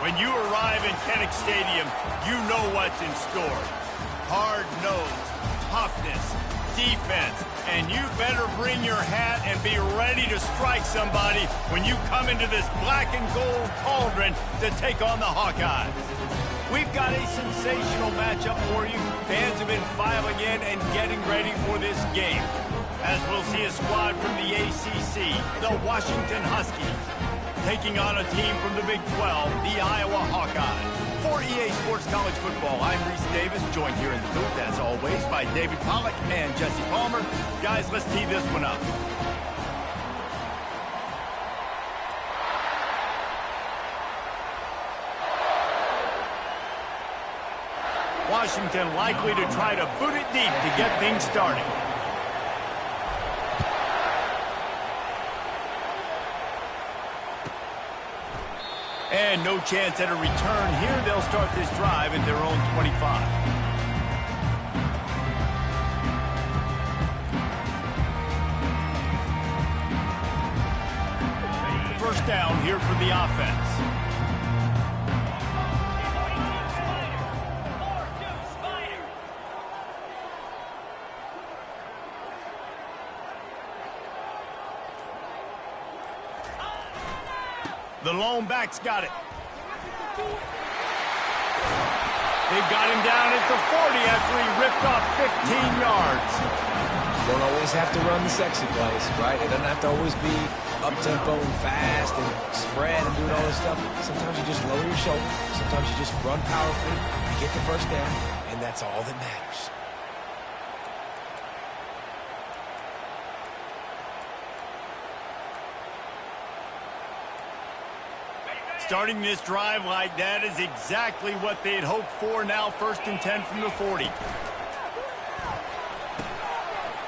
When you arrive in Kinnick Stadium, you know what's in store. Hard nose, toughness, defense, and you better bring your hat and be ready to strike somebody when you come into this black and gold cauldron to take on the Hawkeyes. We've got a sensational matchup for you. Fans have been filing in and getting ready for this game, as we'll see a squad from the ACC, the Washington Huskies, taking on a team from the Big 12, the Iowa Hawkeyes. For EA Sports College Football, I'm Reese Davis, joined here in the booth, as always, by David Pollack and Jesse Palmer. Guys, let's tee this one up. Washington likely to try to boot it deep to get things started. And no chance at a return here. They'll start this drive in their own 25. First down here for the offense. The lone back's got it. They've got him down at the 40 after he ripped off 15 yards. You don't always have to run the sexy plays, right? It doesn't have to always be up-tempo and fast and spread and doing all this stuff. Sometimes you just lower your shoulder. Sometimes you just run powerfully, get the first down, and that's all that matters. Starting this drive like that is exactly what they had hoped for. Now 1st and 10 from the 40.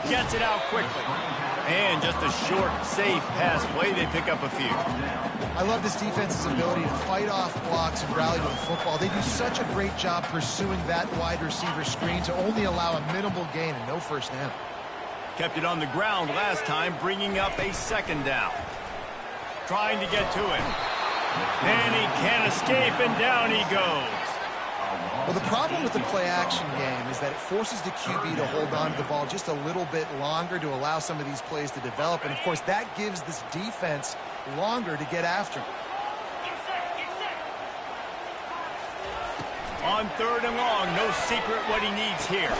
Gets it out quickly. And just a short, safe pass play. They pick up a few. I love this defense's ability to fight off blocks and rally to the football. They do such a great job pursuing that wide receiver screen to only allow a minimal gain and no first down. Kept it on the ground last time, bringing up a 2nd down. Trying to get to him. And he can't escape, and down he goes. Well, the problem with the play-action game is that it forces the QB to hold on to the ball just a little bit longer to allow some of these plays to develop. And, of course, that gives this defense longer to get after him. On 3rd and long, no secret what he needs here.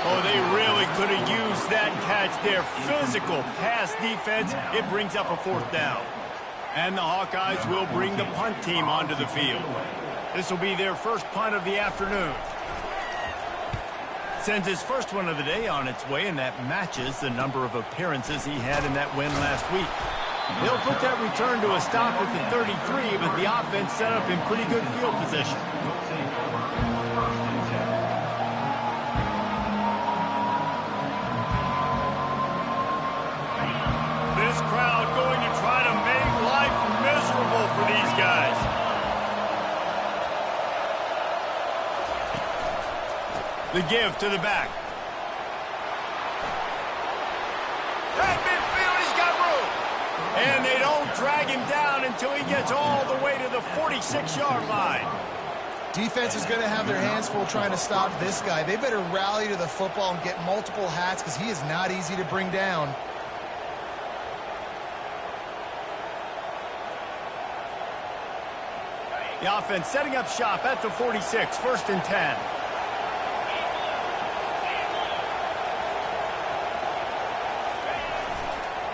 Oh, they really could have used that catch there. Physical pass defense. It brings up a 4th down. And the Hawkeyes will bring the punt team onto the field. This will be their first punt of the afternoon. Sends his first one of the day on its way, and that matches the number of appearances he had in that win last week. They'll put that return to a stop at the 33, but the offense set up in pretty good field position. This crowd going to try to make life miserable for these guys. The give to the back. At midfield, he's got room. And they don't drag him down until he gets all the way to the 46-yard line. Defense is going to have their hands full trying to stop this guy. They better rally to the football and get multiple hats because he is not easy to bring down. The offense setting up shop at the 46, 1st and 10.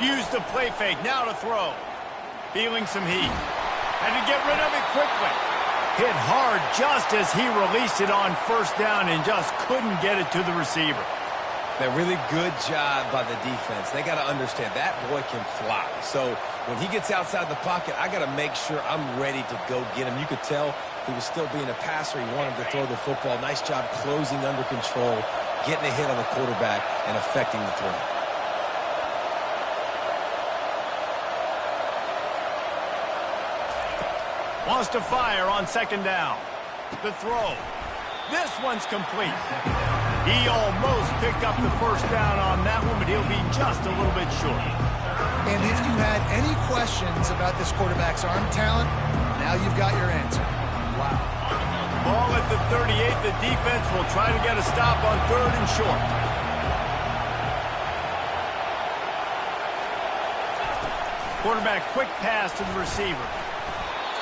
Use the play fake, now to throw. Feeling some heat. Had to get rid of it quickly. Hit hard just as he released it on 1st down and just couldn't get it to the receiver. That really good job by the defense. They got to understand that boy can fly. So when he gets outside the pocket, I got to make sure I'm ready to go get him. You could tell he was still being a passer. He wanted to throw the football. Nice job closing under control, getting a hit on the quarterback, and affecting the throw. Wants to fire on 2nd down. The throw. This one's complete. He almost picked up the 1st down on that one, but he'll be just a little bit short. And if you had any questions about this quarterback's arm talent, Now you've got your answer. Wow. Ball at the 38. The defense will try to get a stop on 3rd and short. Quarterback, quick pass to the receiver.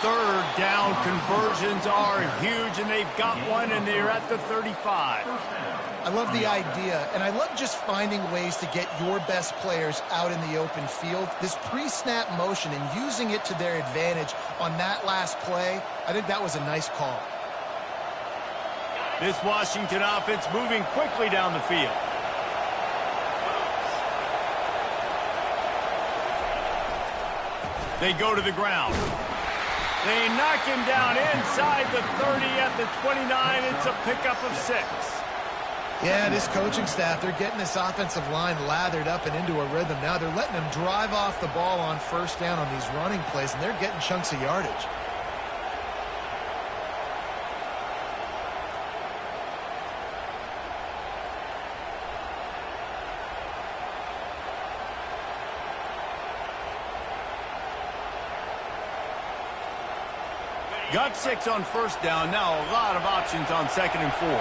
3rd down conversions are huge, and they've got one, and they're at the 35. I love the idea, and I love just finding ways to get your best players out in the open field. This pre-snap motion and using it to their advantage on that last play, I think that was a nice call. This Washington offense moving quickly down the field. They go to the ground. They knock him down inside the 30 at the 29. It's a pickup of 6. Yeah, this coaching staff, they're getting this offensive line lathered up and into a rhythm. Now they're letting them drive off the ball on 1st down on these running plays, and they're getting chunks of yardage. Got 6 on 1st down. Now a lot of options on 2nd and 4.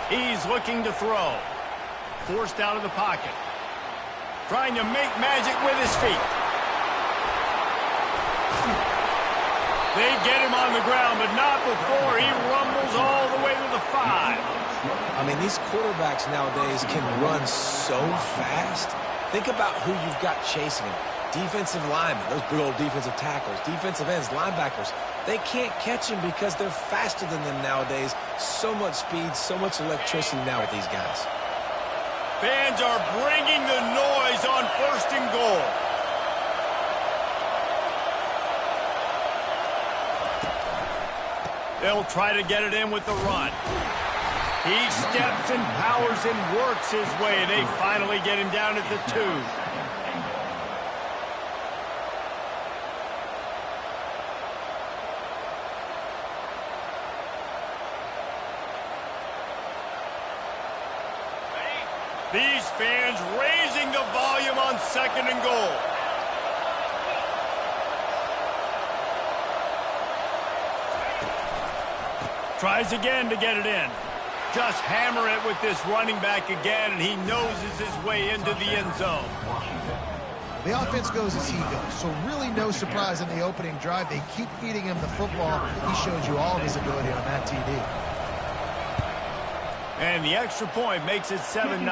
He's looking to throw. Forced out of the pocket. Trying to make magic with his feet. They get him on the ground, but not before he rumbles all the way to the 5. I mean, these quarterbacks nowadays can run so fast. Think about who you've got chasing him. Defensive linemen, those big old defensive tackles, defensive ends, linebackers. They can't catch him because they're faster than them nowadays. So much speed, so much electricity now with these guys. Fans are bringing the noise on 1st and goal. They'll try to get it in with the run. He steps and powers and works his way. They finally get him down at the 2. These fans raising the volume on 2nd and goal. Tries again to get it in. Just hammer it with this running back again, and he noses his way into the end zone. The offense goes as he goes, so really no surprise in the opening drive. They keep feeding him the football. He showed you all of his ability on that TD. And the extra point makes it 7-0.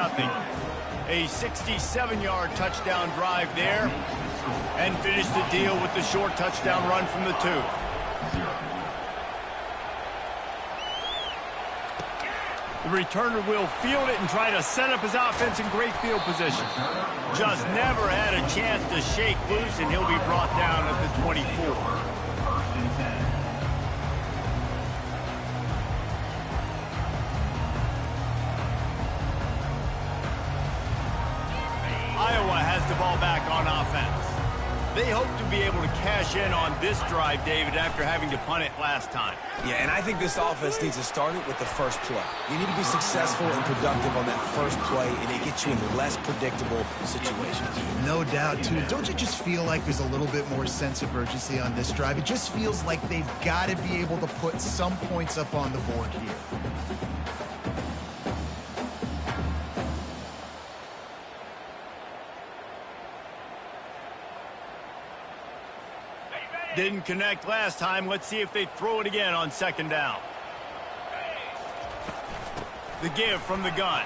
A 67-yard touchdown drive there. And finish the deal with the short touchdown run from the 2. The returner will field it and try to set up his offense in great field position. Just never had a chance to shake loose, and he'll be brought down at the 24. Iowa has the ball back on offense. They hope to be able to cash in on this drive, David, after having to punt it last time. Yeah, and I think this offense needs to start it with the first play. You need to be successful and productive on that first play, and it gets you in less predictable situations. No doubt, too. Don't you just feel like there's a little bit more sense of urgency on this drive? It just feels like they've got to be able to put some points up on the board here. Didn't connect last time. Let's see if they throw it again on 2nd down. The give from the gun.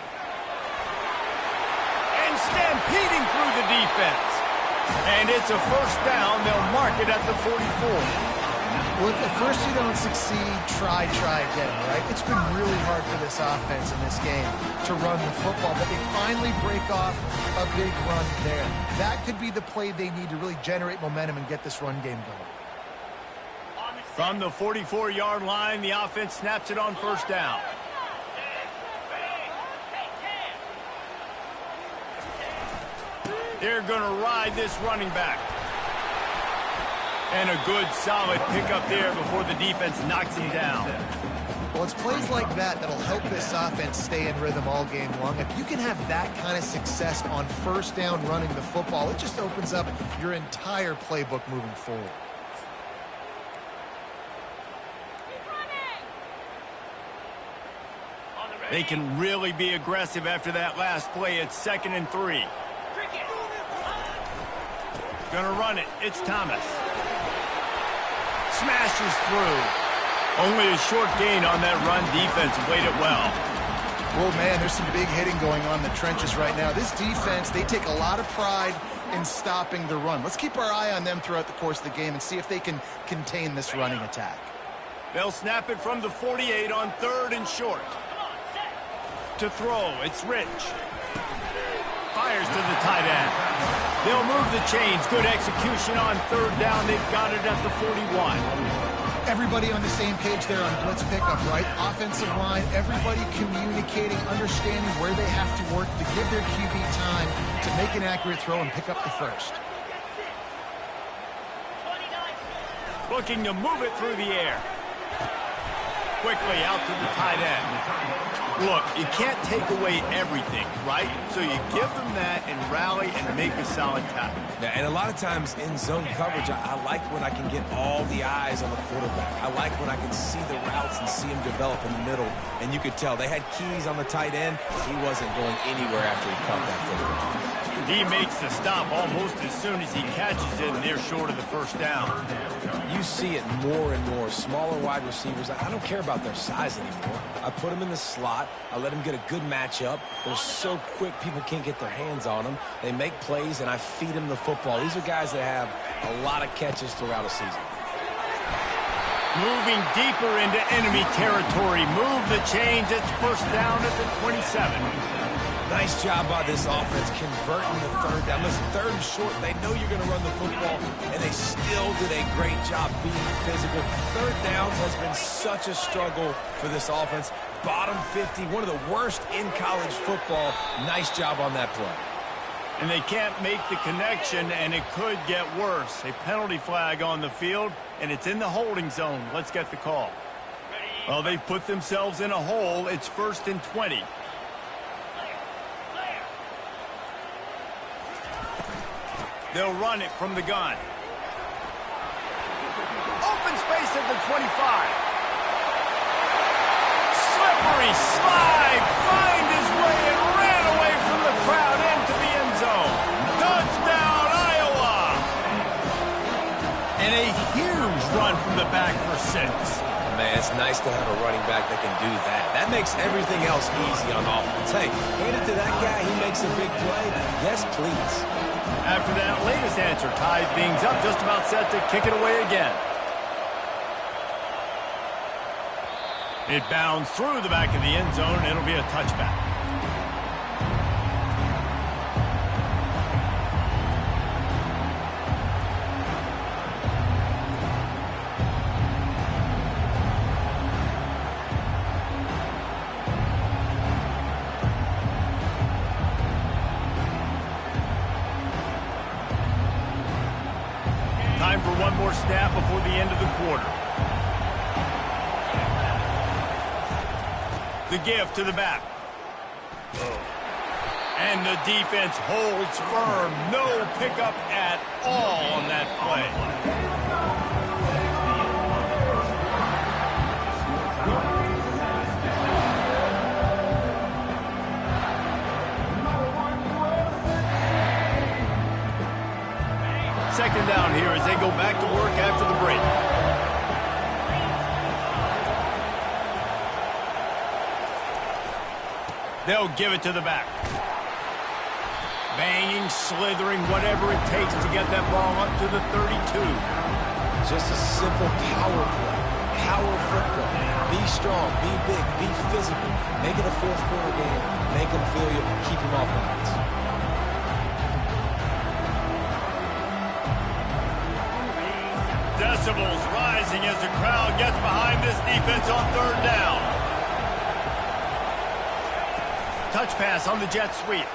And stampeding through the defense. And it's a 1st down. They'll mark it at the 44. Well, if at first you don't succeed, try again, right? It's been really hard for this offense in this game to run the football, but they finally break off a big run there. That could be the play they need to really generate momentum and get this run game going. From the 44-yard line, the offense snaps it on 1st down. They're going to ride this running back. And a good, solid pickup there before the defense knocks him down. Well, it's plays like that that'll help this offense stay in rhythm all game long. If you can have that kind of success on first down running the football, it just opens up your entire playbook moving forward. They can really be aggressive after that last play. It's 2nd and 3. Gonna run it. It's Thomas. Smashes through. Only a short gain on that run. Defense played it well. Well, man, there's some big hitting going on in the trenches right now. This defense, they take a lot of pride in stopping the run. Let's keep our eye on them throughout the course of the game and see if they can contain this running attack. They'll snap it from the 48 on 3rd and short. To throw, it's Rich. Fires to the tight end. They'll move the chains. Good execution on 3rd down. They've got it at the 41. Everybody on the same page there on blitz pickup, right? Offensive line, everybody communicating, understanding where they have to work to give their QB time to make an accurate throw and pick up the first. Looking to move it through the air. Quickly out to the tight end. Look, you can't take away everything, right? So you give them that and rally and make a solid tackle. Yeah, and a lot of times in zone coverage, I like when I can get all the eyes on the quarterback. I like when I can see the routes and see him develop in the middle. And you could tell they had keys on the tight end. He wasn't going anywhere after he caught that football. He makes the stop almost as soon as he catches it, and they're short of the first down. You see it more and more. Smaller wide receivers, I don't care about their size anymore. I put them in the slot. I let them get a good matchup. They're so quick, people can't get their hands on them. They make plays, and I feed them the football. These are guys that have a lot of catches throughout a season. Moving deeper into enemy territory. Move the chains. It's first down at the 27. Nice job by this offense converting the 3rd down. Listen, 3rd and short, they know you're going to run the football, and they still did a great job being physical. 3rd down has been such a struggle for this offense. Bottom 50, one of the worst in college football. Nice job on that play. And they can't make the connection, and it could get worse. A penalty flag on the field, and it's in the holding zone. Let's get the call. Well, they've put themselves in a hole. It's 1st and 20. They'll run it from the gun. Open space at the 25. Slippery slide. Find his way and ran away from the crowd into the end zone. Touchdown, Iowa. And a huge run from the back for 6. Man, it's nice to have a running back that can do that. That makes everything else easy on offense. Hey, hand it to that guy. He makes a big play. Yes, please. After that latest answer, tied things up, just about set to kick it away again. It bounds through the back of the end zone, and it'll be a touchback. Time for one more snap before the end of the quarter. The give to the back. And the defense holds firm. No pickup at all on that play. Second down here as they go back to work after the break. They'll give it to the back. Banging, slithering, whatever it takes to get that ball up to the 32. Just a simple power play. Power football. Be strong, be big, be physical. Make it a fourth quarter game. Make them feel you. Keep them off balance. Decibels rising as the crowd gets behind this defense on 3rd down. Touch pass on the jet sweep.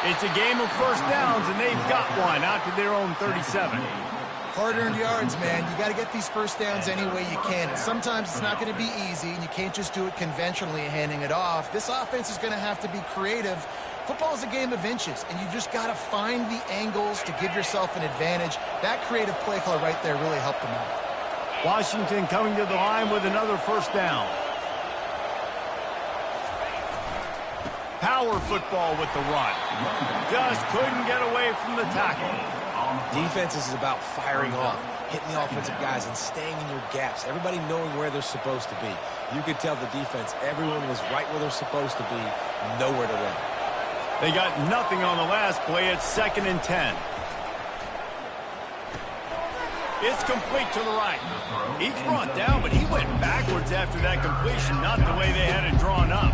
It's a game of first downs, and they've got one out to their own 37. Hard-earned yards, man. You got to get these first downs any way you can. And sometimes it's not going to be easy, and you can't just do it conventionally handing it off. This offense is going to have to be creative. Football is a game of inches, and you just got to find the angles to give yourself an advantage. That creative play call right there really helped them out. Washington coming to the line with another first down. Power football with the run. Just couldn't get away from the tackle. Defense is about firing off, hitting the offensive guys, and staying in your gaps. Everybody knowing where they're supposed to be. You could tell the defense, everyone was right where they're supposed to be, nowhere to run. They got nothing on the last play. It's 2nd and 10. It's complete to the right. He's brought down, but he went backwards after that completion, not the way they had it drawn up.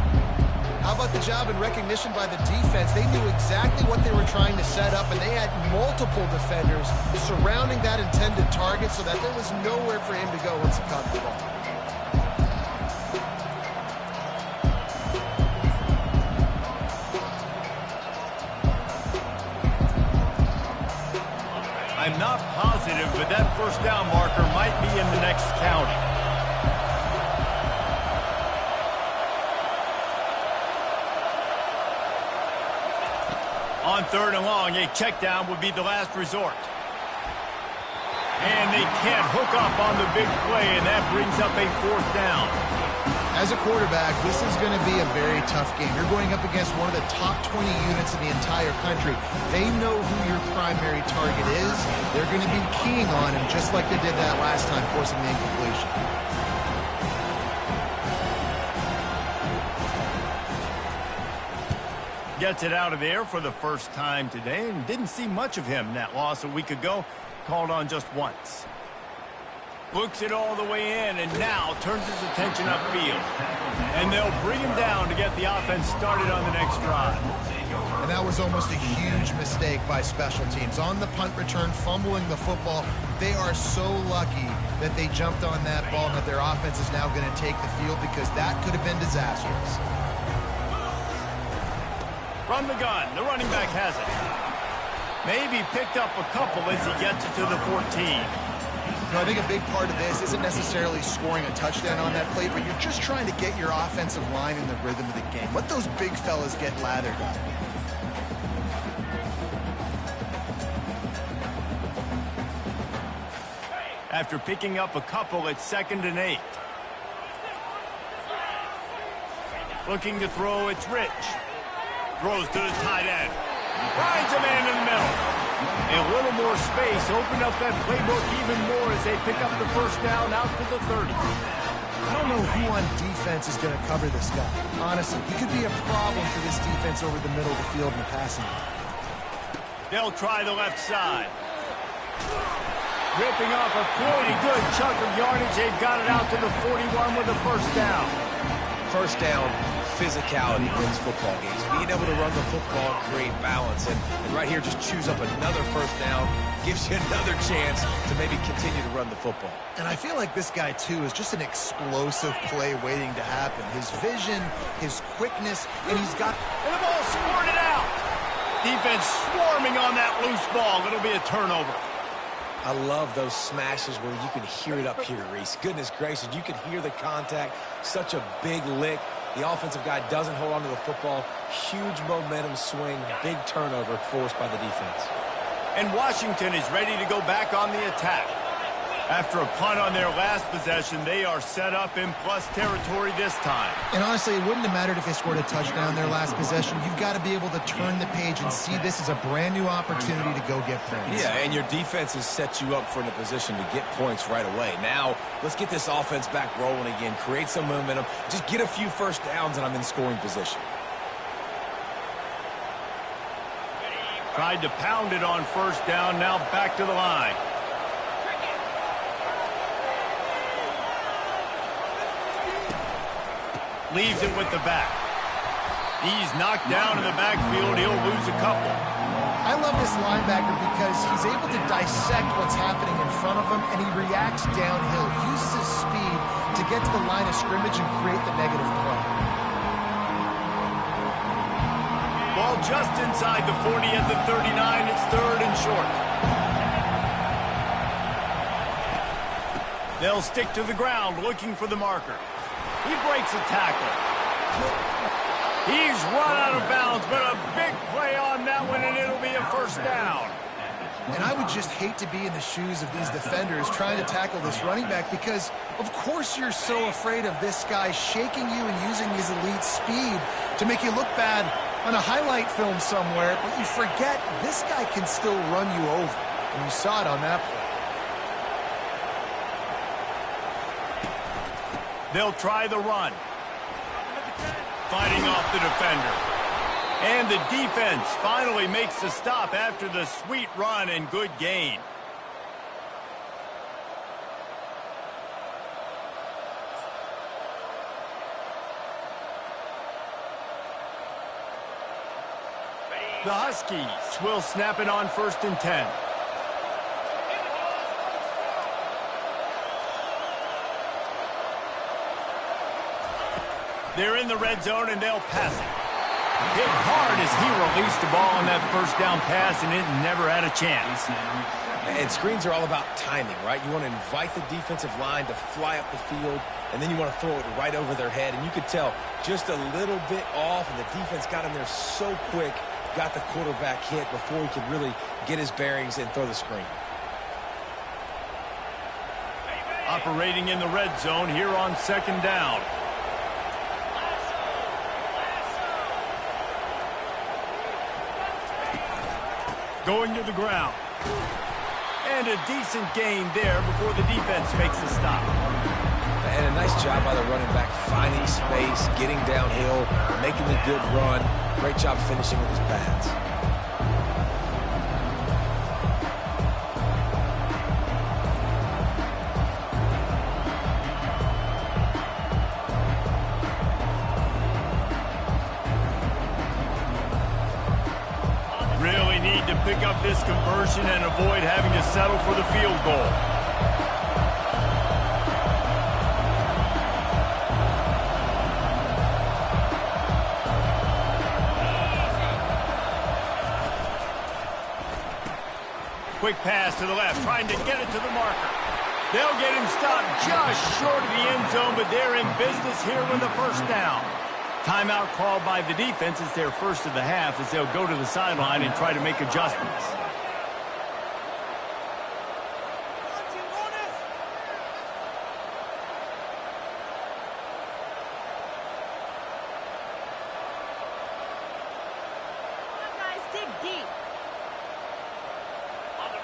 How about the job and recognition by the defense? They knew exactly what they were trying to set up, and they had multiple defenders surrounding that intended target so that there was nowhere for him to go once he caught the ball. I'm not positive, but that first down marker might be in the next county. On 3rd and long, a check down would be the last resort. And they can't hook up on the big play, and that brings up a 4th down. As a quarterback, this is going to be a very tough game. You're going up against one of the top 20 units in the entire country. They know who your primary target is. They're going to be keying on him just like they did that last time, forcing the incompletion. Gets it out of there for the first time today, and didn't see much of him in that loss a week ago. Called on just once. Looks it all the way in, and now turns his attention upfield. And they'll bring him down to get the offense started on the next drive. And that was almost a huge mistake by special teams. On the punt return, fumbling the football, they are so lucky that they jumped on that ball and that their offense is now going to take the field, because that could have been disastrous. From the gun, the running back has it. Maybe picked up a couple as he gets it to the 14. I think a big part of this isn't necessarily scoring a touchdown on that play, but you're just trying to get your offensive line in the rhythm of the game. Let those big fellas get lathered up. After picking up a couple, it's 2nd and 8. Looking to throw, it's Rich. Throws to the tight end. Finds a man in the middle. A little more space. Open up that playbook even more as they pick up the first down out to the 30. I don't know who on defense is going to cover this guy. Honestly, he could be a problem for this defense over the middle of the field in the passing game. They'll try the left side. Ripping off a pretty good chunk of yardage. They've got it out to the 41 with a first down. First down, physicality wins football games. Being able to run the football, create balance, and right here just choose up another first down, gives you another chance to maybe continue to run the football. And I feel like this guy, too, is just an explosive play waiting to happen. His vision, his quickness, and he's got... And the ball squirted out. Defense swarming on that loose ball. It'll be a turnover. I love those smashes where you can hear it up here, Reese. Goodness gracious, you can hear the contact. Such a big lick. The offensive guy doesn't hold on to the football. Huge momentum swing, big turnover forced by the defense. And Washington is ready to go back on the attack. After a punt on their last possession, they are set up in plus territory this time. And honestly, it wouldn't have mattered if they scored a touchdown their last possession. You've got to be able to turn the page and see this as a brand new opportunity to go get points. Yeah, and your defense has set you up for a position to get points right away. Now, let's get this offense back rolling again, create some momentum, just get a few first downs, and I'm in scoring position. Tried to pound it on first down, now back to the line. Leaves it with the back. He's knocked down in the backfield. He'll lose a couple. I love this linebacker because he's able to dissect what's happening in front of him, and he reacts downhill, uses his speed to get to the line of scrimmage and create the negative play. Ball just inside the 40 at the 39. It's 3rd and short. They'll stick to the ground looking for the marker. He breaks a tackle. He's run out of bounds, but a big play on that one, and it'll be a first down. And I would just hate to be in the shoes of these defenders trying to tackle this running back because, of course, you're so afraid of this guy shaking you and using his elite speed to make you look bad on a highlight film somewhere, but you forget this guy can still run you over. And you saw it on that play. They'll try the run. Fighting off the defender. And the defense finally makes the stop after the sweet run and good gain. The Huskies will snap it on 1st and 10. They're in the red zone, and they'll pass it. Hit hard as he released the ball on that first down pass, and it never had a chance. And screens are all about timing, right? You want to invite the defensive line to fly up the field, and then you want to throw it right over their head. And you could tell just a little bit off, and the defense got in there so quick, got the quarterback hit before he could really get his bearings and throw the screen. Operating in the red zone here on 2nd down. Going to the ground. And a decent gain there before the defense makes the stop. And a nice job by the running back, finding space, getting downhill, making the good run. Great job finishing with his pads. Really need to pick up this conversion and avoid having to settle for the field goal. Quick pass to the left, trying to get it to the marker. They'll get him stopped just short of the end zone, but they're in business here with a first down. Timeout called by the defense. It's their first of the half as they'll go to the sideline and try to make adjustments.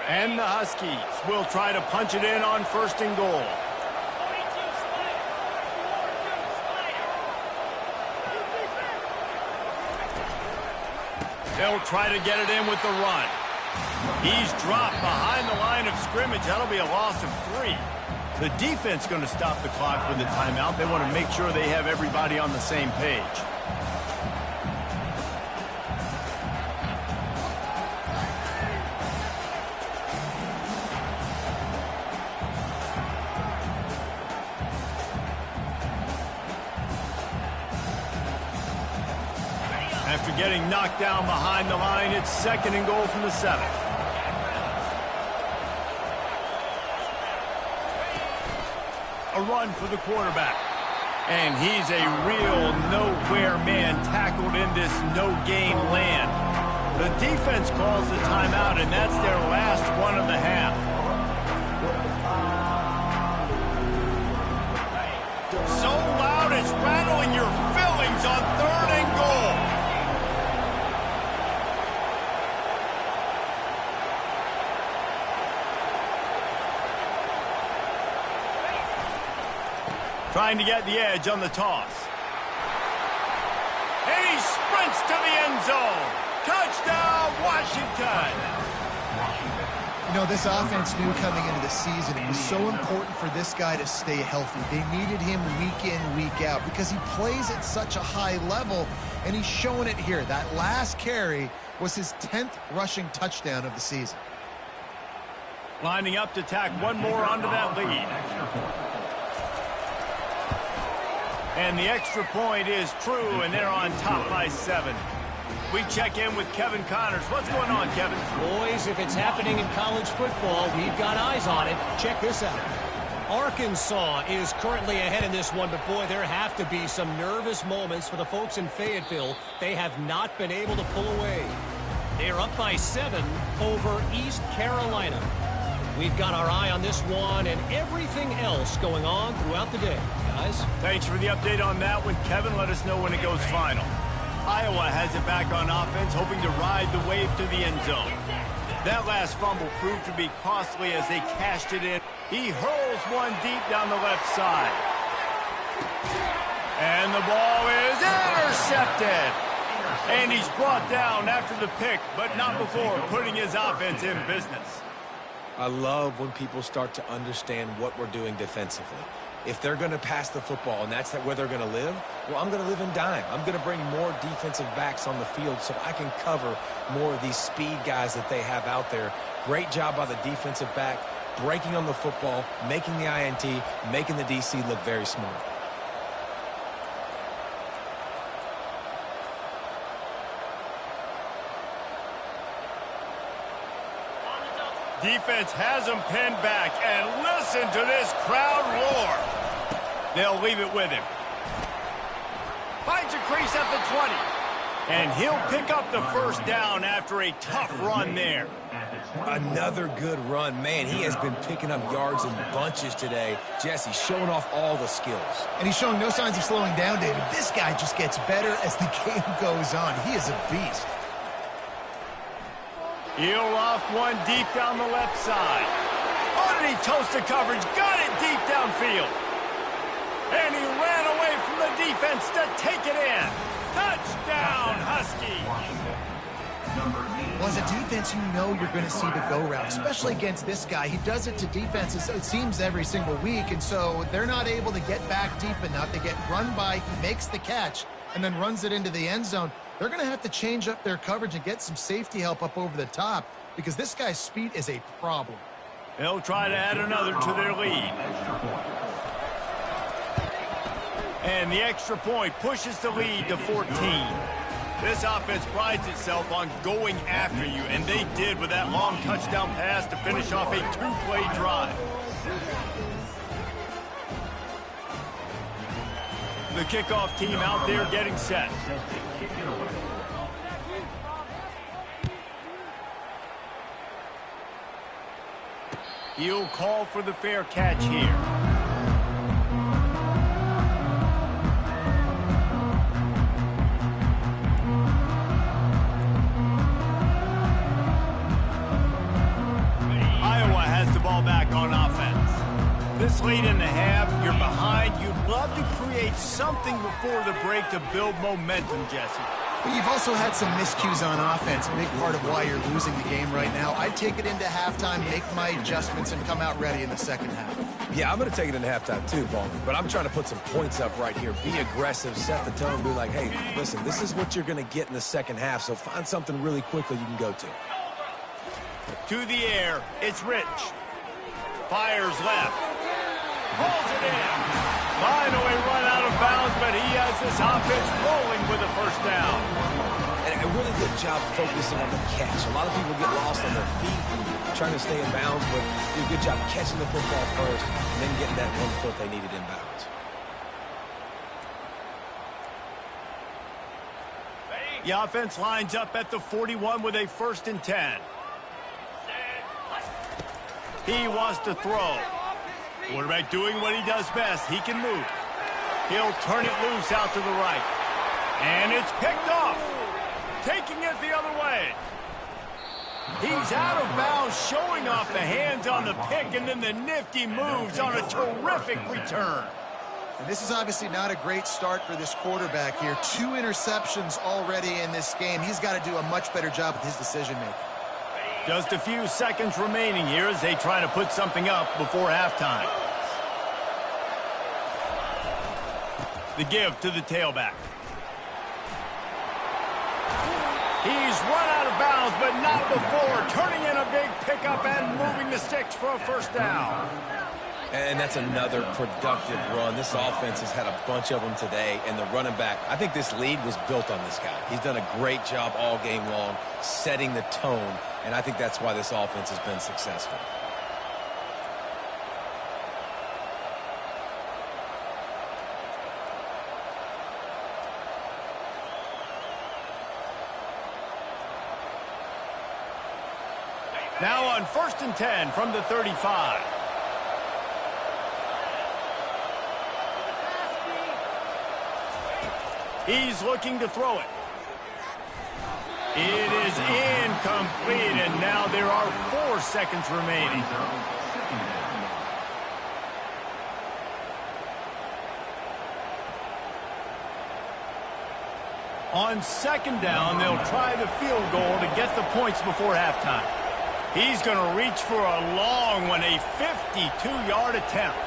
And the Huskies will try to punch it in on 1st and goal. They'll try to get it in with the run. He's dropped behind the line of scrimmage. That'll be a loss of 3. The defense going to stop the clock with the timeout. They want to make sure they have everybody on the same page. After getting knocked down behind the line, it's 2nd and goal from the 7. A run for the quarterback. And he's a real nowhere man tackled in this no-gain land. The defense calls the timeout, and that's their last one of the half. So loud it's rattling your fillings on 3rd and goal. Trying to get the edge on the toss. And he sprints to the end zone. Touchdown, Washington. You know, this offense knew coming into the season it was so important for this guy to stay healthy. They needed him week in, week out because he plays at such a high level, and he's showing it here. That last carry was his 10th rushing touchdown of the season. Lining up to tack one more onto that lead. And the extra point is true, and they're on top by 7. We check in with Kevin Connors. What's going on, Kevin? Boys, if it's happening in college football, we've got eyes on it. Check this out. Arkansas is currently ahead in this one, but boy, there have to be some nervous moments for the folks in Fayetteville. They have not been able to pull away. They are up by 7 over East Carolina. We've got our eye on this one and everything else going on throughout the day. Guys? Thanks for the update on that one, Kevin. Let us know when it goes final. Iowa has it back on offense, hoping to ride the wave to the end zone. That last fumble proved to be costly as they cashed it in. He hurls one deep down the left side. And the ball is intercepted. And he's brought down after the pick, but not before putting his offense in business. I love when people start to understand what we're doing defensively. If they're going to pass the football and that's where they're going to live, well, I'm going to live in dime. I'm going to bring more defensive backs on the field so I can cover more of these speed guys that they have out there. Great job by the defensive back, breaking on the football, making the INT, making the DC look very smart. Defense has him pinned back, and listen to this crowd roar. They'll leave it with him. Finds a crease at the 20. And he'll pick up the first down after a tough run there. Another good run. Man, he has been picking up yards in bunches today. Jesse showing off all the skills. And he's showing no signs of slowing down, David. This guy just gets better as the game goes on. He is a beast. He'll off one deep down the left side. Underneath toasted coverage, got it deep downfield. And he ran away from the defense to take it in. Touchdown, Huskies. Well, as a defense, you know you're going to see the go route, especially against this guy. He does it to defenses, it seems, every single week, and so they're not able to get back deep enough. They get run by, he makes the catch, and then runs it into the end zone. They're going to have to change up their coverage and get some safety help up over the top because this guy's speed is a problem. They'll try to add another to their lead. And the extra point pushes the lead to 14. This offense prides itself on going after you, and they did with that long touchdown pass to finish off a two-play drive. The kickoff team out there getting set. He'll call for the fair catch here. Iowa has the ball back on offense. This late in the half, you're behind. You'd love to create something before the break to build momentum, Jesse. But you've also had some miscues on offense, a big part of why you're losing the game right now. I'd take it into halftime, make my adjustments, and come out ready in the second half. Yeah, I'm going to take it into halftime too, Bowman. But I'm trying to put some points up right here. Be aggressive, set the tone, be like, hey, listen, this is what you're going to get in the second half, so find something really quickly you can go to. To the air, it's Rich. Fires left. Pulls it in. Finally run out of bounds, but he has this offense rolling with a first down. And a really good job focusing on the catch. A lot of people get lost on their feet and trying to stay in bounds, but do a good job catching the football first and then getting that 1 foot they needed in bounds. The offense lines up at the 41 with a 1st and 10. He wants to throw. Quarterback doing what he does best. He can move. He'll turn it loose out to the right. And it's picked off. Taking it the other way. He's out of bounds, showing off the hands on the pick, and then the nifty moves on a terrific return. And this is obviously not a great start for this quarterback here. 2 interceptions already in this game. He's got to do a much better job with his decision-making. Just a few seconds remaining here as they try to put something up before halftime. The give to the tailback. He's run out of bounds, but not before turning in a big pickup and moving the sticks for a first down. And that's another productive run. This offense has had a bunch of them today, and the running back, I think this lead was built on this guy. He's done a great job all game long, setting the tone, and I think that's why this offense has been successful. Now on 1st and 10 from the 35. He's looking to throw it. It is incomplete, and now there are 4 seconds remaining. On 2nd down, they'll try the field goal to get the points before halftime. He's going to reach for a long one, a 52-yard attempt.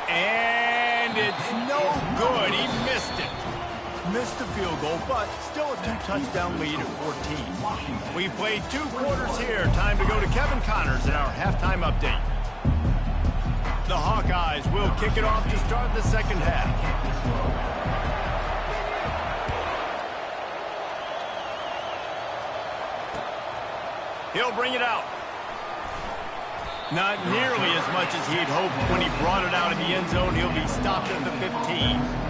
And it's no good. He missed it. Missed the field goal, but still a 2-touchdown lead at 14. We played 2 quarters here. Time to go to Kevin Connors in our halftime update. The Hawkeyes will kick it off to start the 2nd half. He'll bring it out. Not nearly as much as he'd hoped when he brought it out of the end zone. He'll be stopped at the 15.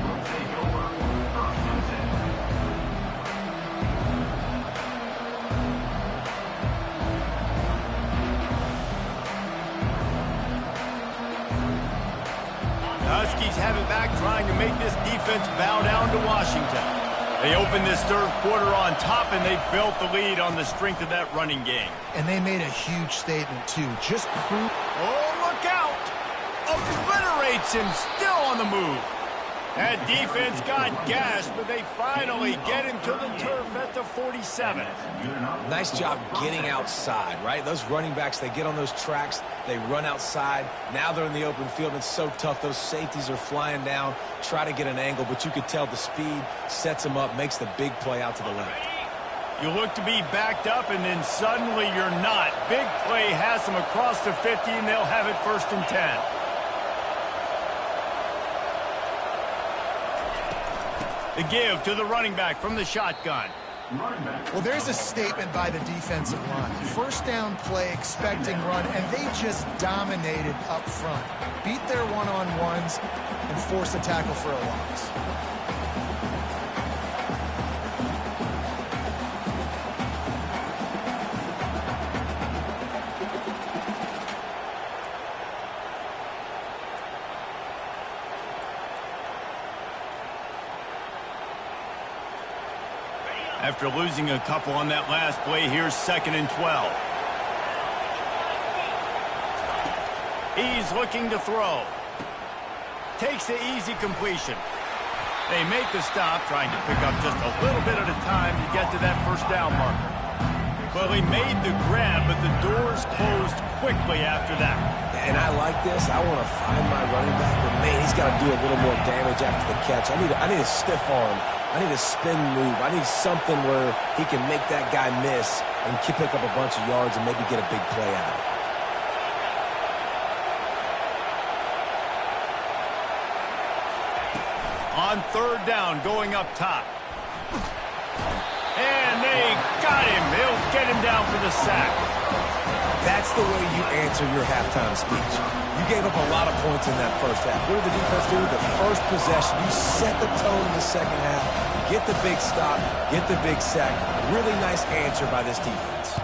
Huskies have it back, trying to make this defense bow down to Washington. They opened this 3rd quarter on top, and they built the lead on the strength of that running game. And they made a huge statement, too. Just prove... Oh, look out! Obliterates him, still on the move. That defense got gashed, but they finally get him to the turf at the 47. Nice job getting outside, right? Those running backs, they get on those tracks, they run outside. Now they're in the open field. It's so tough. Those safeties are flying down, try to get an angle, but you could tell the speed sets them up, makes the big play out to the left. You look to be backed up, and then suddenly you're not. Big play has them across the 50, and they'll have it 1st and 10. The give to the running back from the shotgun. Well, there's a statement by the defensive line. 1st down play, expecting run, and they just dominated up front. Beat their one-on-ones and force a tackle for a loss. After losing a couple on that last play, here's 2nd and 12. He's looking to throw. Takes the easy completion. They make the stop, trying to pick up just a little bit at a time to get to that 1st down marker. Well, he made the grab, but the doors closed quickly after that. And I like this. I want to find my running back, but man, he's got to do a little more damage after the catch. I need a stiff arm. I need a spin move. I need something where he can make that guy miss and pick up a bunch of yards and maybe get a big play out of it. On 3rd down, going up top. And they got him. They'll get him down for the sack. That's the way you answer your halftime speech. You gave up a lot of points in that 1st half. What did the defense do? The 1st possession, you set the tone in the 2nd half. Get the big stop, get the big sack. Really nice answer by this defense.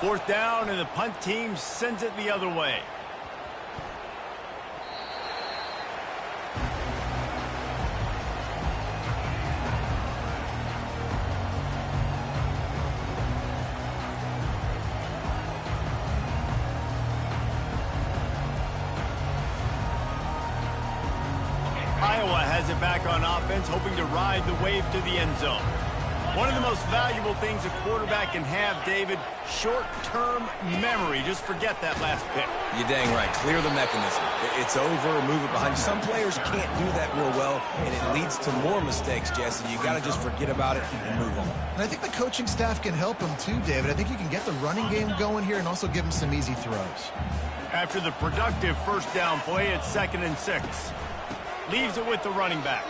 4th down, and the punt team sends it the other way. Iowa has it back on offense, hoping to ride the wave to the end zone. One of the most valuable things a quarterback can have, David, short-term memory. Just forget that last pick. You're dang right. Clear the mechanism. It's over, move it behind. Some players can't do that real well, and it leads to more mistakes, Jesse. You got to just forget about it and move on. And I think the coaching staff can help him too, David. I think you can get the running game going here and also give him some easy throws. After the productive 1st down play, it's 2nd and 6. Leaves it with the running back.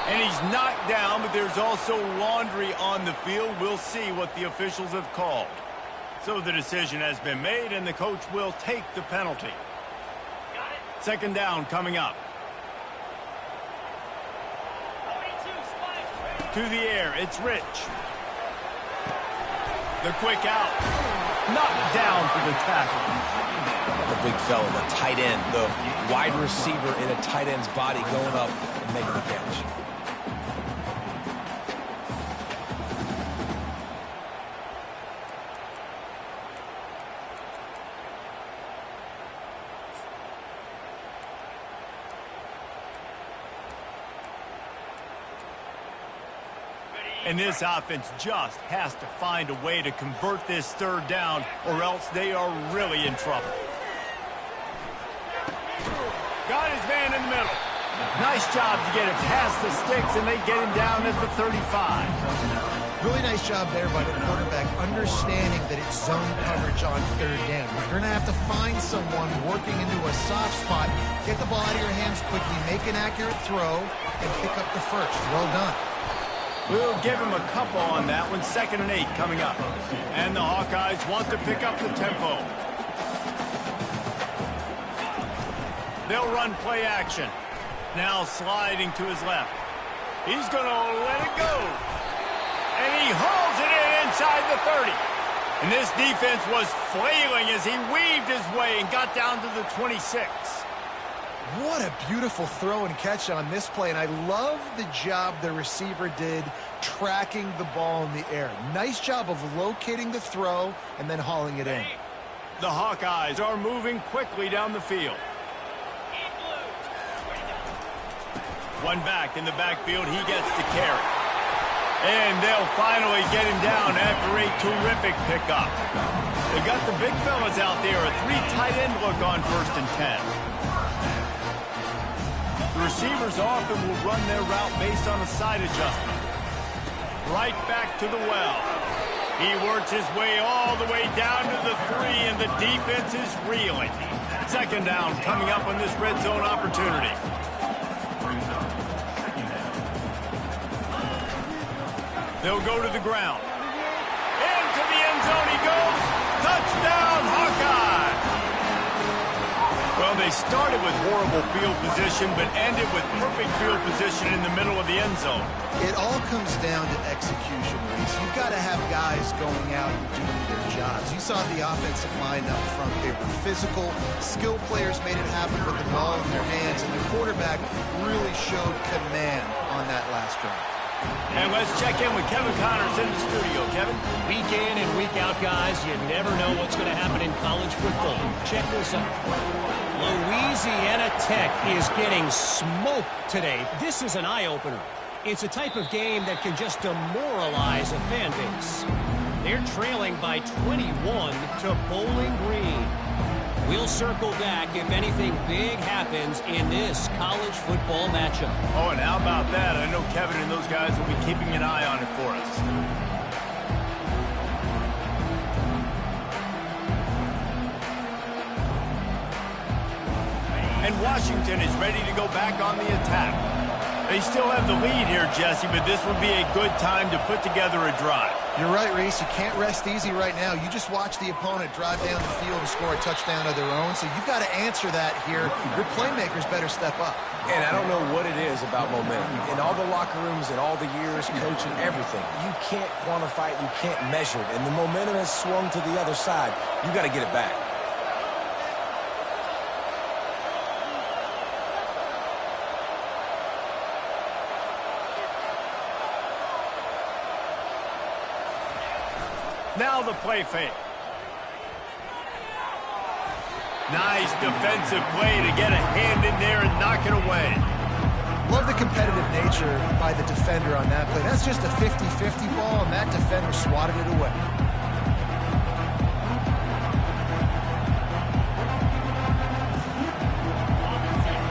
And he's knocked down, but there's also laundry on the field. We'll see what the officials have called. So the decision has been made, and the coach will take the penalty. Second down coming up. To the air, it's Rich. The quick out. Knocked down for the tackle. The big fella, the tight end, the wide receiver in a tight end's body going up and making the catch. And this offense just has to find a way to convert this third down, or else they are really in trouble. Got his man in the middle. Nice job to get it past the sticks, and they get him down at the 35. Really nice job there by the quarterback, understanding that it's zone coverage on third down. You're going to have to find someone working into a soft spot, get the ball out of your hands quickly, make an accurate throw, and pick up the first. Well done. We'll give him a couple on that one. 2nd and 8 coming up. And the Hawkeyes want to pick up the tempo. They'll run play action. Now sliding to his left. He's going to let it go. And he hauls it in inside the 30. And this defense was flailing as he weaved his way and got down to the 26. What a beautiful throw and catch on this play, and I love the job the receiver did tracking the ball in the air. Nice job of locating the throw and then hauling it in. The Hawkeyes are moving quickly down the field. One back in the backfield, he gets the carry. And they'll finally get him down after a terrific pickup. They got the big fellas out there, a 3 tight end look on 1st and 10. Receivers often will run their route based on a side adjustment. Right back to the well. He works his way all the way down to the 3, and the defense is reeling. 2nd down coming up on this red zone opportunity. They'll go to the ground. Into the end zone he goes. Touchdown, Hawkeye! Well, they started with horrible field position, but ended with perfect field position in the middle of the end zone. It all comes down to execution, Reese. You've got to have guys going out and doing their jobs. You saw the offensive line up front. They were physical. Skilled players made it happen with the ball in their hands, and the quarterback really showed command on that last drive. And let's check in with Kevin Connors in the studio. Kevin? Week in and week out, guys, you never know what's going to happen in college football. Check this out. Louisiana Tech is getting smoked today. This is an eye-opener. It's a type of game that can just demoralize a fan base. They're trailing by 21 to Bowling Green. We'll circle back if anything big happens in this college football matchup. Oh, and how about that? I know Kevin and those guys will be keeping an eye on it for us. And Washington is ready to go back on the attack. They still have the lead here, Jesse, but this would be a good time to put together a drive. You're right, Reese. You can't rest easy right now. You just watch the opponent drive down the field and score a touchdown of their own, so you've got to answer that here. Your playmakers better step up. And I don't know what it is about momentum. In all the locker rooms and all the years, coaching, everything, you can't quantify it, you can't measure it. And the momentum has swung to the other side. You got to get it back. Now the play fake. Nice defensive play to get a hand in there and knock it away. Love the competitive nature by the defender on that play. That's just a 50-50 ball, and that defender swatted it away.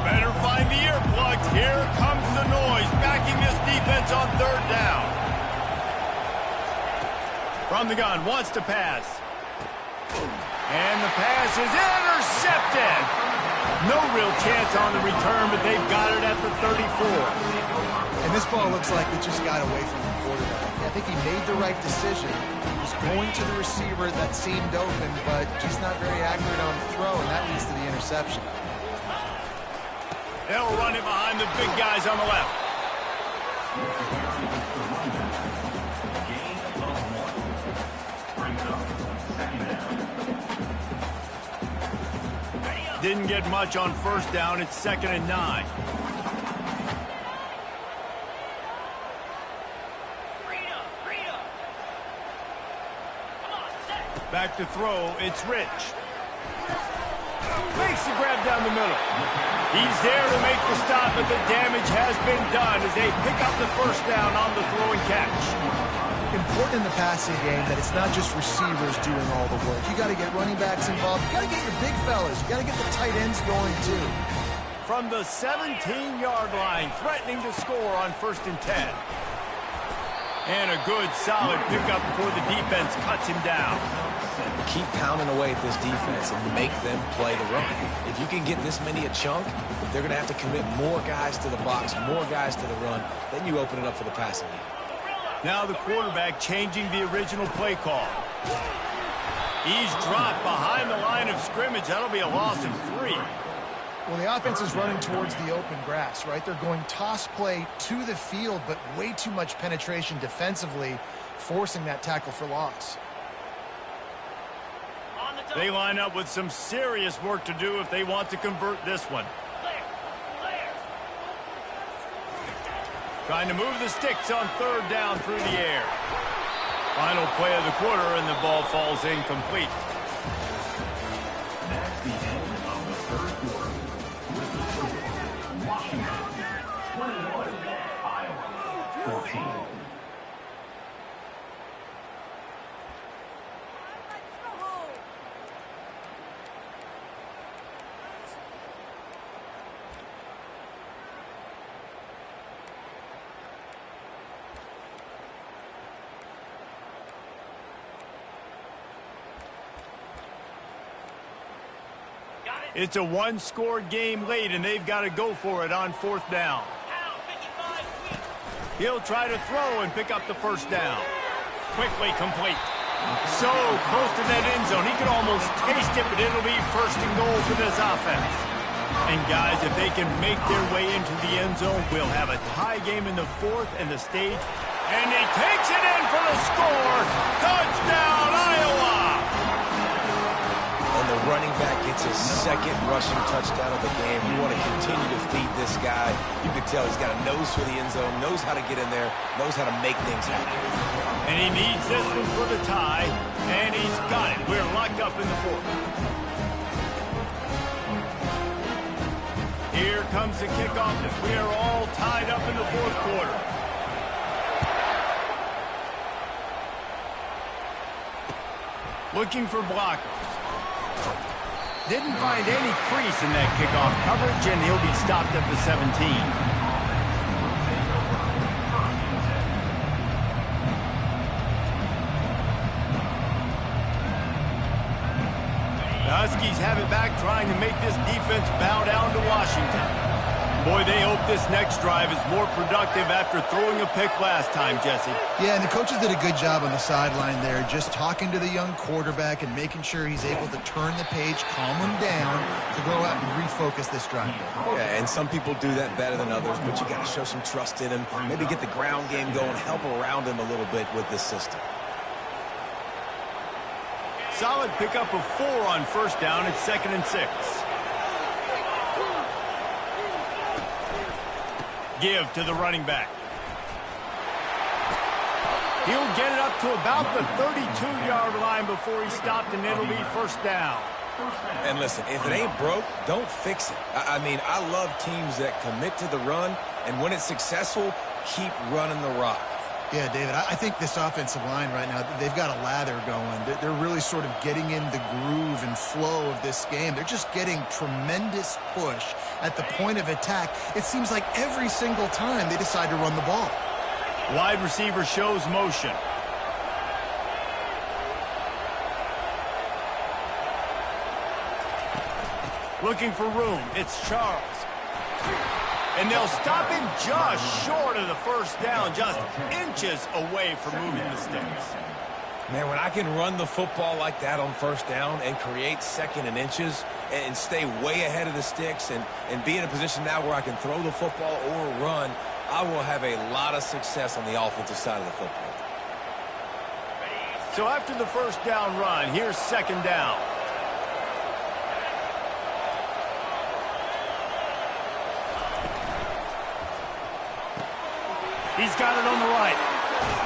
Better find the earplugs. Here comes the noise, backing this defense on 3rd down. From the gun, wants to pass. And the pass is intercepted. No real chance on the return, but they've got it at the 34. And this ball looks like it just got away from the quarterback. I think he made the right decision. He was going to the receiver that seemed open, but just not very accurate on the throw, and that leads to the interception. They'll run it behind the big guys on the left. Didn't get much on first down. It's 2nd and 9. Back to throw. It's Rich. Makes the grab down the middle. He's there to make the stop, but the damage has been done as they pick up the first down on the throw and catch. Important in the passing game that it's not just receivers doing all the work. You got to get running backs involved. You got to get your big fellas. You got to get the tight ends going too. From the 17-yard line, threatening to score on 1st and 10. And a good, solid pickup before the defense cuts him down. Keep pounding away at this defense and make them play the run. If you can get this many a chunk, they're going to have to commit more guys to the box, more guys to the run. Then you open it up for the passing game. Now the quarterback changing the original play call. He's dropped behind the line of scrimmage. That'll be a loss of 3. Well, the offense is running towards the open grass, right? They're going toss play to the field, but way too much penetration defensively, forcing that tackle for loss. They line up with some serious work to do if they want to convert this one. Trying to move the sticks on 3rd down through the air. Final play of the quarter, and the ball falls incomplete. That's the end of the 3rd quarter. With the score, Washington 21, Iowa 14. It's a one-score game late, and they've got to go for it on 4th down. He'll try to throw and pick up the first down. Quickly complete. So close to that end zone. He could almost taste it, but it'll be 1st and goal for this offense. And, guys, if they can make their way into the end zone, we'll have a tie game in the 4th and the stage. And he takes it in for the score. Touchdown, Iowa! And the running back gets his 2nd rushing touchdown of the game. You want to continue to feed this guy. You can tell he's got a nose for the end zone, knows how to get in there, knows how to make things happen. And he needs this one for the tie, and he's got it. We're locked up in the 4th. Here comes the kickoff as we are all tied up in the 4th quarter. Looking for blockers. Didn't find any crease in that kickoff coverage, and he'll be stopped at the 17. The Huskies have it back, trying to make this defense bow down to Washington. Boy, they hope this next drive is more productive after throwing a pick last time, Jesse. Yeah, and the coaches did a good job on the sideline there, just talking to the young quarterback and making sure he's able to turn the page, calm him down, to go out and refocus this drive. Yeah, and some people do that better than others, but you got to show some trust in him, maybe get the ground game going, help around him a little bit with this system. Solid pickup of 4 on 1st down. It's 2nd and 6. Give to the running back. He'll get it up to about the 32-yard line before he stopped, and it'll be 1st down. And listen, if it ain't broke, don't fix it. I mean, I love teams that commit to the run, and when it's successful, keep running the rock. Yeah, David, I think this offensive line right now, they've got a lather going. They're really sort of getting in the groove and flow of this game. They're just getting tremendous push at the point of attack. It seems like every single time they decide to run the ball. Wide receiver shows motion. Looking for room. It's Charles. And they'll stop him just short of the 1st down, just inches away from moving the sticks. Man, when I can run the football like that on first down and create second and inches and stay way ahead of the sticks and be in a position now where I can throw the football or run, I will have a lot of success on the offensive side of the football. So after the first down run, here's second down. He's got it on the right.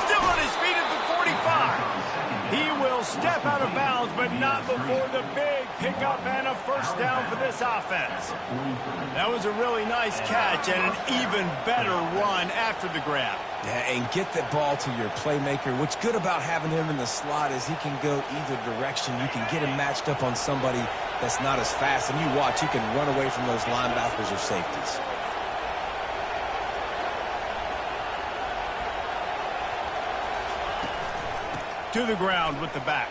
Still on his feet at the 45. He will step out of bounds, but not before the big pickup and a first down for this offense. That was a really nice catch and an even better run after the grab. Yeah, and get the ball to your playmaker. What's good about having him in the slot is he can go either direction. You can get him matched up on somebody that's not as fast, and you watch, he can run away from those linebackers or safeties. To the ground with the back.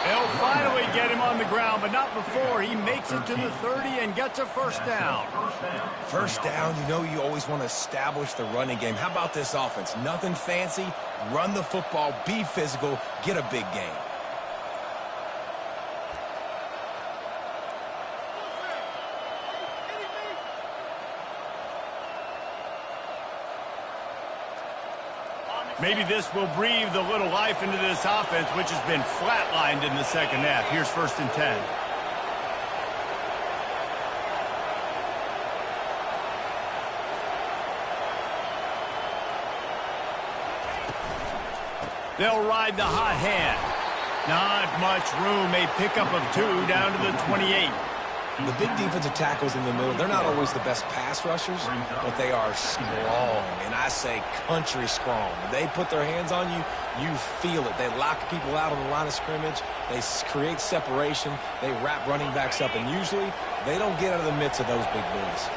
They'll finally get him on the ground, but not before he makes it to the 30 and gets a first down. First down, you know you always want to establish the running game. How about this offense? Nothing fancy. Run the football, be physical, get a big gain. Maybe this will breathe a little life into this offense, which has been flatlined in the second half. Here's first and 10. They'll ride the hot hand. Not much room. A pickup of 2 down to the 28. The big defensive tackles in the middle, they're not always the best pass rushers, but they are strong, and I say country strong. When they put their hands on you, you feel it. They lock people out on the line of scrimmage. They create separation. They wrap running backs up, and usually they don't get out of the midst of those big boys.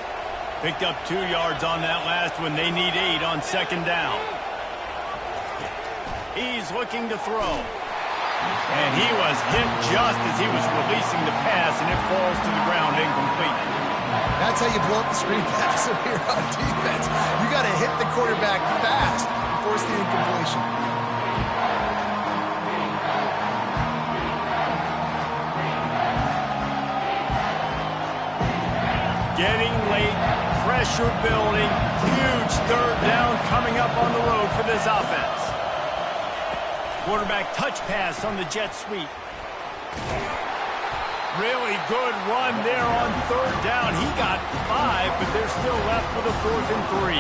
Picked up 2 yards on that last one. They need 8 on second down. He's looking to throw. And he was hit just as he was releasing the pass, and it falls to the ground incomplete. That's how you blow up the screen pass here on defense. You got to hit the quarterback fast and force the incompletion. Getting late, pressure building, huge third down coming up on the road for this offense. Quarterback touch pass on the jet sweep. Really good run there on third down. He got 5, but they're still left with a 4th and 3.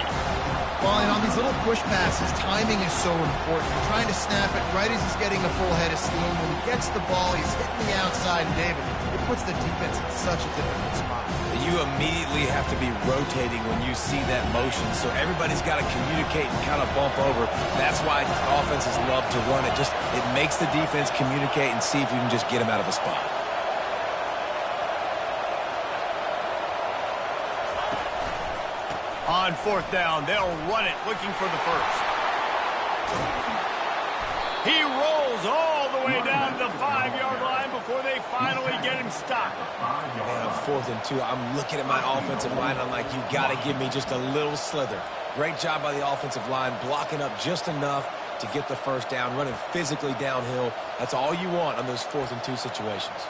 Well, and on these little push passes, timing is so important. You're trying to snap it right as he's getting a full head of steam. When he gets the ball, he's hitting the outside, and David, it puts the defense in such a difficult spot. You immediately have to be rotating when you see that motion, so everybody's got to communicate and kind of bump over. That's why offenses love to run it. It makes the defense communicate and see if you can just get them out of a spot. On 4th down, they'll run it, looking for the first. He rolls all the way down to the 5-yard line before they finally get him stopped. Man, on 4th and 2, I'm looking at my offensive line. I'm like, you got to give me just a little slither. Great job by the offensive line, blocking up just enough to get the first down, running physically downhill. That's all you want on those 4th and 2 situations.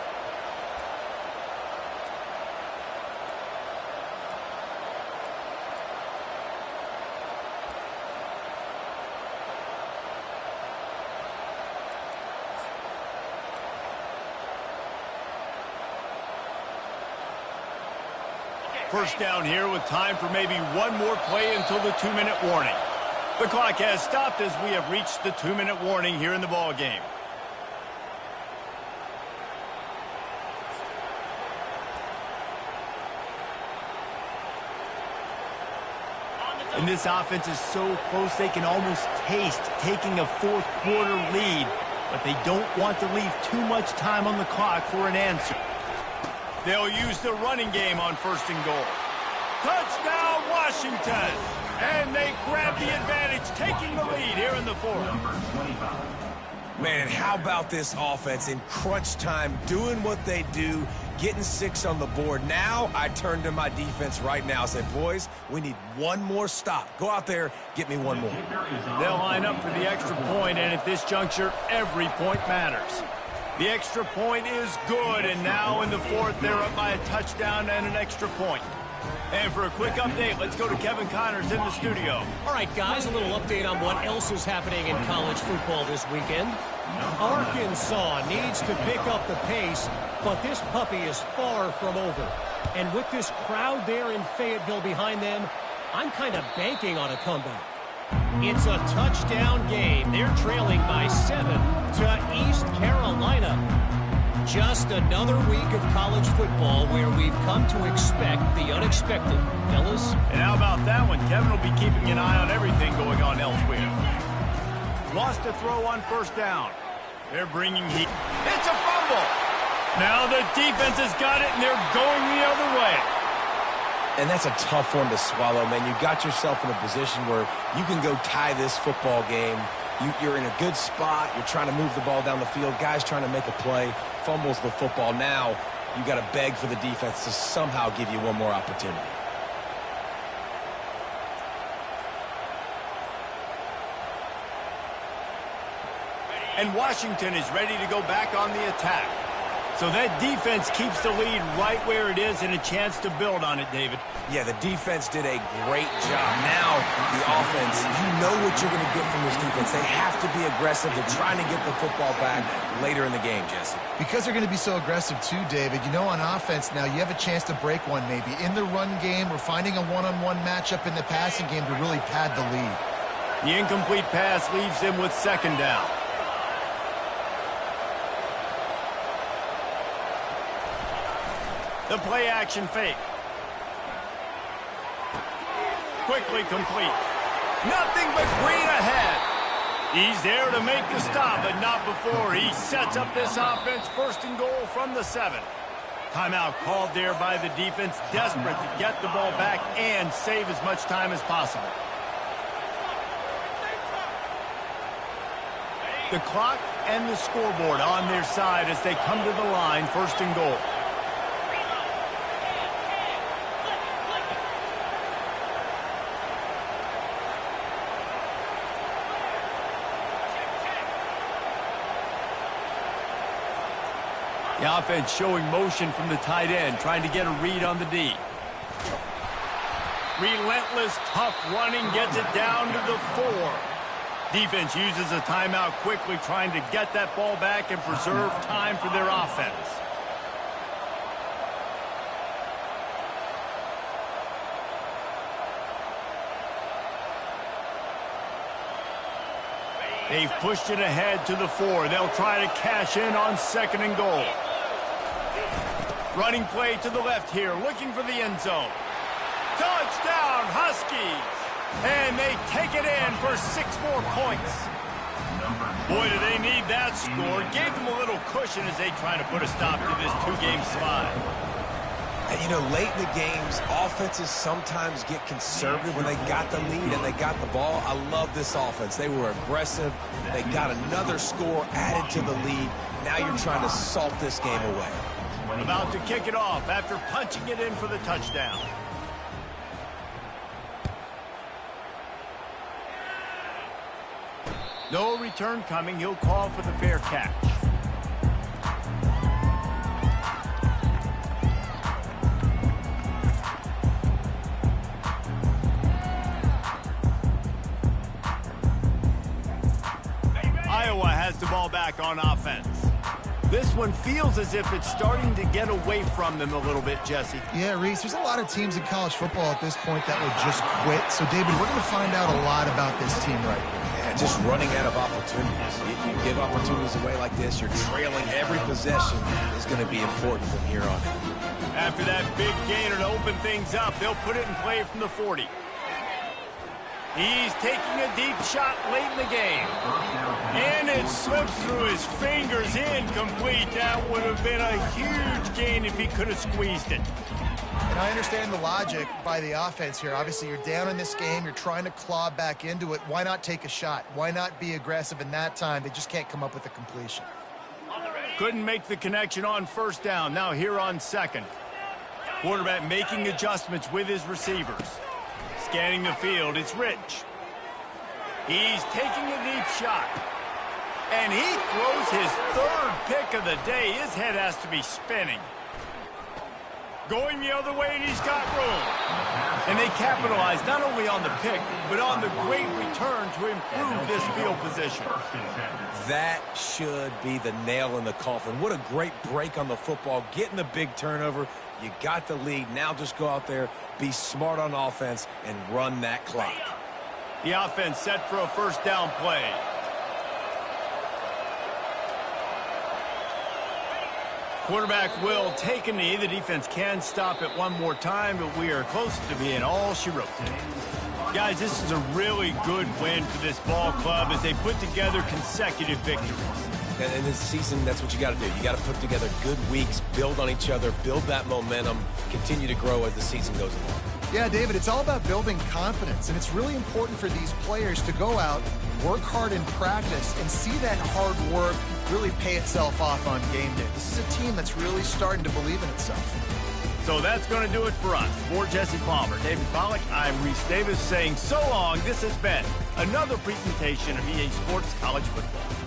First down here with time for maybe one more play until the 2-minute warning. The clock has stopped as we have reached the 2-minute warning here in the ball game. And this offense is so close they can almost taste taking a 4th quarter lead, but they don't want to leave too much time on the clock for an answer. They'll use the running game on 1st and goal. Touchdown, Washington! And they grab the advantage, taking the lead here in the 4th. Man, and how about this offense in crunch time, doing what they do, getting 6 on the board. Now I turn to my defense right now and say, boys, we need one more stop. Go out there, get me one more. They'll line up for the extra point, and at this juncture, every point matters. The extra point is good, and now in the fourth, they're up by a touchdown and an extra point. And for a quick update, let's go to Kevin Connors in the studio. All right, guys, a little update on what else is happening in college football this weekend. Arkansas needs to pick up the pace, but this puppy is far from over. And with this crowd there in Fayetteville behind them, I'm kind of banking on a comeback. It's a touchdown game. They're trailing by 7 to East Carolina. Just another week of college football where we've come to expect the unexpected, fellas. And how about that one? Kevin will be keeping an eye on everything going on elsewhere. Lost a throw on first down. They're bringing heat. It's a fumble. Now the defense has got it, and they're going the other way. And that's a tough one to swallow, man. You got yourself in a position where you can go tie this football game. You're in a good spot. You're trying to move the ball down the field. Guys trying to make a play. Fumbles the football. Now you got to beg for the defense to somehow give you one more opportunity. And Washington is ready to go back on the attack. So that defense keeps the lead right where it is and a chance to build on it, David. Yeah, the defense did a great job. Now, the offense, you know what you're going to get from this defense. They have to be aggressive. They're trying to get the football back later in the game, Jesse. Because they're going to be so aggressive too, David, you know, on offense now, you have a chance to break one maybe in the run game or finding a one-on-one matchup in the passing game to really pad the lead. The incomplete pass leaves them with second down. The play action fake. Quickly complete. Nothing but green ahead. He's there to make the stop, but not before. He sets up this offense first and goal from the 7. Timeout called there by the defense, desperate to get the ball back and save as much time as possible. The clock and the scoreboard on their side as they come to the line, first and goal. The offense showing motion from the tight end, trying to get a read on the D. Relentless, tough running, gets it down to the 4. Defense uses a timeout quickly, trying to get that ball back and preserve time for their offense. They've pushed it ahead to the 4. They'll try to cash in on second and goal. Running play to the left here, looking for the end zone. Touchdown, Huskies! And they take it in for 6 more points. Boy, do they need that score. Gave them a little cushion as they try to put a stop to this 2-game slide. And, you know, late in the games, offenses sometimes get conservative when they got the lead and they got the ball. I love this offense. They were aggressive. They got another score added to the lead. Now you're trying to salt this game away. About to kick it off after punching it in for the touchdown. No return coming. He'll call for the fair catch. Iowa has the ball back on offense. This one feels as if it's starting to get away from them a little bit, Jesse. Yeah, Reese, there's a lot of teams in college football at this point that would just quit. So, David, we're going to find out a lot about this team right now. Yeah, just running out of opportunities. You give opportunities away like this, you're trailing. Every possession is going to be important from here on. After that big gainer to open things up, they'll put it in play from the 40. He's taking a deep shot late in the game. And it slips through his fingers, incomplete. That would have been a huge gain if he could have squeezed it. And I understand the logic by the offense here. Obviously, you're down in this game. You're trying to claw back into it. Why not take a shot? Why not be aggressive in that time? They just can't come up with a completion. Couldn't make the connection on first down. Now here on second. Quarterback making adjustments with his receivers. Scanning the field, it's Rich. He's taking a deep shot. And he throws his third pick of the day. His head has to be spinning. Going the other way, and he's got room. And they capitalize not only on the pick, but on the great return to improve this field position. That should be the nail in the coffin. What a great break on the football. Getting the big turnover. You got the lead. Now just go out there, be smart on offense, and run that clock. The offense set for a first down play. Quarterback will take a knee. The defense can stop it one more time, but we are close to being all she wrote. Guys, this is a really good win for this ball club as they put together consecutive victories. And in this season, that's what you got to do. You got to put together good weeks, build on each other, build that momentum, continue to grow as the season goes along. Yeah, David, it's all about building confidence, and it's really important for these players to go out, work hard in practice, and see that hard work really pay itself off on game day. This is a team that's really starting to believe in itself. So that's going to do it for us. For Jesse Palmer, David Pollack, I'm Reese Davis saying so long. This has been another presentation of EA Sports College Football.